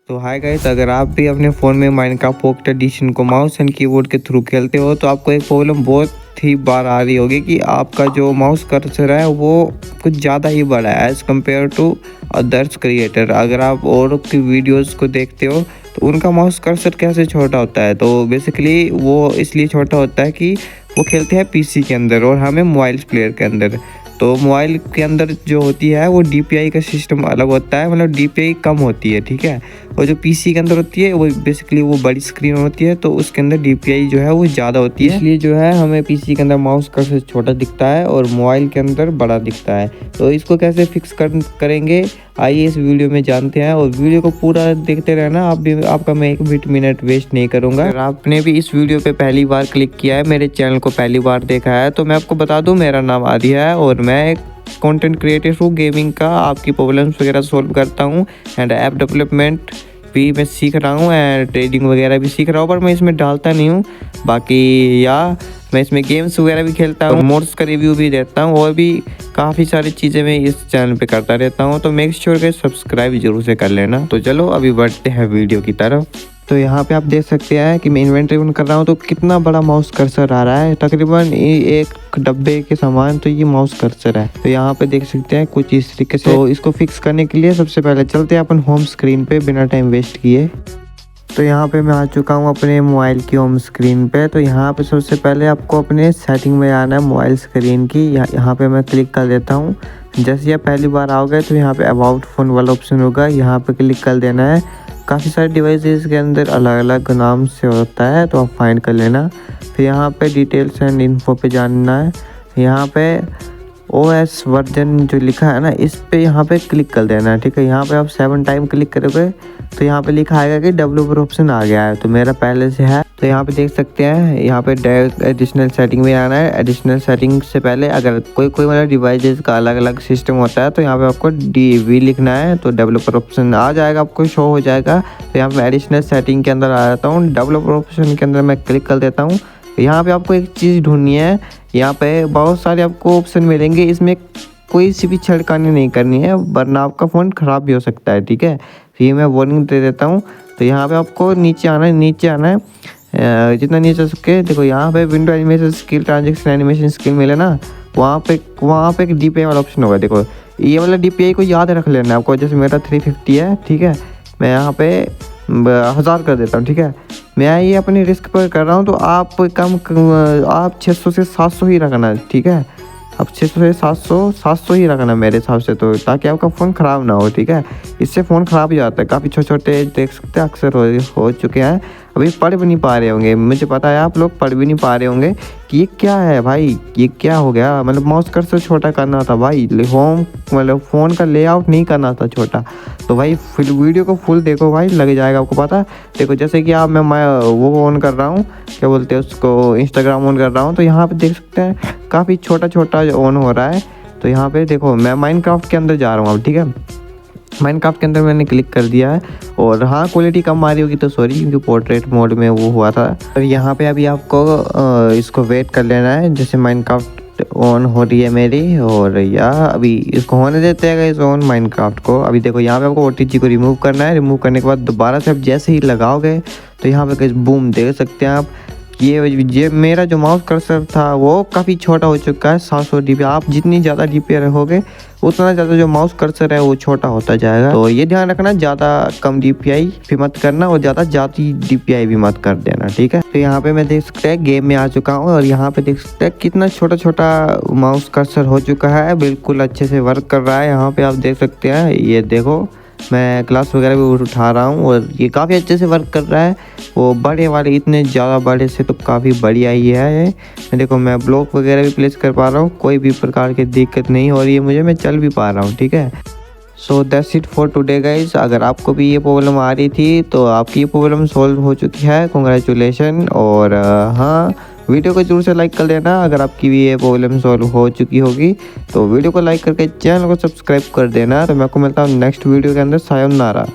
तो hi guys, अगर आप भी अपने फ़ोन में माइनक्राफ्ट पॉकेट एडिशन को माउस एंड कीबोर्ड के थ्रू खेलते हो तो आपको एक प्रॉब्लम बहुत ही बार आ रही होगी कि आपका जो माउस कर्सर है वो कुछ ज़्यादा ही बड़ा है as compare to others creator. अगर आप और की वीडियोस को देखते हो तो उनका माउस कर्सर कैसे छोटा होता है, तो बेसिकली वो इसलिए छोटा होता है कि वो खेलते हैं पीसी के अंदर और हमें मोबाइल प्लेयर के अंदर। तो मोबाइल के अंदर जो होती है वो DPI का सिस्टम अलग होता है, मतलब DPI कम होती है, ठीक है। और जो पीसी के अंदर होती है वो बेसिकली वो बड़ी स्क्रीन होती है, तो उसके अंदर DPI जो है वो ज़्यादा होती है, इसलिए जो है हमें पीसी के अंदर माउस कर्सर छोटा दिखता है और मोबाइल के अंदर बड़ा दिखता है। तो इसको कैसे फिक्स करेंगे, आइए इस वीडियो में जानते हैं और वीडियो को पूरा देखते रहना। आपका मैं एक भी मिनट वेस्ट नहीं करूंगा। अगर आपने भी इस वीडियो पे पहली बार क्लिक किया है, मेरे चैनल को पहली बार देखा है, तो मैं आपको बता दूं मेरा नाम आदि है और मैं एक कंटेंट क्रिएटर हूँ गेमिंग का। आपकी प्रॉब्लम्स वगैरह सॉल्व करता हूँ एंड ऐप डेवलपमेंट भी मैं सीख रहा हूँ एंड ट्रेडिंग वगैरह भी सीख रहा हूँ, पर मैं इसमें डालता नहीं हूँ। बाकी मैं इसमें गेम्स वगैरह भी खेलता हूँ, मोड्स का रिव्यू भी देता हूँ और भी काफ़ी सारी चीज़ें मैं इस चैनल पे करता रहता हूँ। तो मेक श्योर के सब्सक्राइब जरूर से कर लेना। तो चलो अभी बढ़ते हैं वीडियो की तरफ। तो यहाँ पे आप देख सकते हैं कि मैं इन्वेंटरी ओपन कर रहा हूँ तो कितना बड़ा माउस कर्सर आ रहा है, तकरीबन एक डब्बे के समान। तो ये माउस कर्सर है, तो यहाँ पे देख सकते हैं कुछ इस तरीके से। तो इसको फिक्स करने के लिए सबसे पहले चलते हैं अपन होम स्क्रीन पे बिना टाइम वेस्ट किए। तो यहाँ पे मैं आ चुका हूँ अपने मोबाइल की होम स्क्रीन पे। तो यहाँ पे सबसे पहले आपको अपने सेटिंग में आना है मोबाइल स्क्रीन की। यहाँ पे मैं क्लिक कर देता हूँ। जैसे आप पहली बार आओगे तो यहाँ पे अबाउट फ़ोन वाला ऑप्शन होगा, यहाँ पे क्लिक कर देना है। काफ़ी सारे डिवाइसेस के अंदर अलग अलग नाम से होता है, तो आप फाइंड कर लेना। फिर यहाँ पे डिटेल्स एंड इन्फो पे जानना है। यहाँ पे OS वर्जन जो लिखा है ना, इस पे यहाँ पे क्लिक कर देना है, ठीक है। यहाँ पे आप 7 टाइम क्लिक करोगे तो यहाँ पे लिखा आएगा कि डेवलपर ऑप्शन आ गया है, तो मेरा पहले से है। तो यहाँ पे देख सकते हैं, यहाँ पे एडिशनल सेटिंग में आना है। एडिशनल सेटिंग से पहले अगर कोई मतलब डिवाइसेस का अलग अलग सिस्टम होता है तो यहाँ पे आपको DV लिखना है, तो डेवलपर ऑप्शन आ जाएगा, आपको शो हो जाएगा। तो यहाँ पे एडिशनल सेटिंग के अंदर आ जाता हूँ, डेवलपर ऑप्शन के अंदर मैं क्लिक कर देता हूँ। यहाँ पे आपको एक चीज़ ढूंढनी है, यहाँ पे बहुत सारे आपको ऑप्शन मिलेंगे, इसमें कोई सी भी छेड़खानी नहीं करनी है वरना आपका फ़ोन ख़राब भी हो सकता है, ठीक है। फिर मैं वार्निंग दे देता हूँ। तो यहाँ पे आपको नीचे आना है, जितना नीचे हो सके। देखो यहाँ पे window animation skill, transaction animation skill मिले ना, वहाँ पे एक DPI वाला ऑप्शन होगा। देखो ये वाला DPI को याद रख लेना आपको। जैसे मेरा 350 है, ठीक है, मैं यहाँ पे 1000 कर देता हूँ, ठीक है। मैं ये अपनी रिस्क पर कर रहा हूँ, तो आप 600 से 700 ही रखना, ठीक है। अब 600 से 700 ही रखना मेरे हिसाब से, तो ताकि आपका फ़ोन ख़राब ना हो, ठीक है। इससे फ़ोन ख़राब हो जाता है। काफ़ी छोटे छोटे देख सकते हैं अक्सर हो चुके हैं, अभी पढ़ भी नहीं पा रहे होंगे। मुझे पता है आप लोग पढ़ भी नहीं पा रहे होंगे कि ये क्या है भाई, ये क्या हो गया। मतलब माउस कर्सर छोटा करना था भाई, मतलब फ़ोन का लेआउट नहीं करना था छोटा। तो भाई फिर वीडियो को फुल देखो भाई, लग जाएगा आपको पता। देखो जैसे कि आप मैं वो ऑन कर रहा हूँ, क्या बोलते हैं उसको, इंस्टाग्राम ऑन कर रहा हूँ, तो यहाँ पे देख सकते हैं काफ़ी छोटा छोटा ऑन हो रहा है। तो यहाँ पे देखो मैं माइनक्राफ्ट के अंदर जा रहा हूँ अब, ठीक है। माइनक्राफ्ट के अंदर मैंने क्लिक कर दिया है और हाँ क्वालिटी कम आ रही होगी तो सॉरी, क्योंकि पोर्ट्रेट मोड में वो हुआ था। और यहाँ पे अभी आपको इसको वेट कर लेना है। जैसे माइनक्राफ्ट ऑन हो रही है मेरी, और अभी इसको होने देते हैं इस ऑन माइनक्राफ्ट को। अभी देखो यहाँ पे आपको OTG को रिमूव करना है। रिमूव करने के बाद दोबारा से आप जैसे ही लगाओगे तो यहाँ पे बूम देख सकते हैं आप, ये मेरा जो माउस कर्सर था वो काफ़ी छोटा हो चुका है, 700 DPI। आप जितनी ज़्यादा DPI रखोगे उतना ज़्यादा जो माउस कर्सर है वो छोटा होता जाएगा। तो ये ध्यान रखना, ज़्यादा कम DPI भी मत करना और ज़्यादा DPI भी मत कर देना, ठीक है। तो यहाँ पे मैं देख सकते हैं गेम में आ चुका हूँ और यहाँ पे देख सकते हैं कितना छोटा छोटा माउस कर्सर हो चुका है, बिल्कुल अच्छे से वर्क कर रहा है। यहाँ पे आप देख सकते हैं, ये देखो मैं क्लास वगैरह भी उठा रहा हूँ और ये काफ़ी अच्छे से वर्क कर रहा है। वो बड़े वाले, इतने ज़्यादा बड़े से तो काफ़ी बढ़िया ही है। देखो मैं ब्लॉक वगैरह भी प्लेस कर पा रहा हूँ, कोई भी प्रकार की दिक्कत नहीं हो रही है मुझे, मैं चल भी पा रहा हूँ, ठीक है। So that's it for today guys. अगर आपको भी ये प्रॉब्लम आ रही थी तो आपकी ये प्रॉब्लम सॉल्व हो चुकी है, कॉन्ग्रेचुलेसन। और हाँ, वीडियो को जरूर से लाइक कर लेना अगर आपकी भी ये प्रॉब्लम सॉल्व हो चुकी होगी। तो वीडियो को लाइक करके चैनल को सब्सक्राइब कर देना। तो मैं आपको मिलता हूँ नेक्स्ट वीडियो के अंदर। सायोनारा।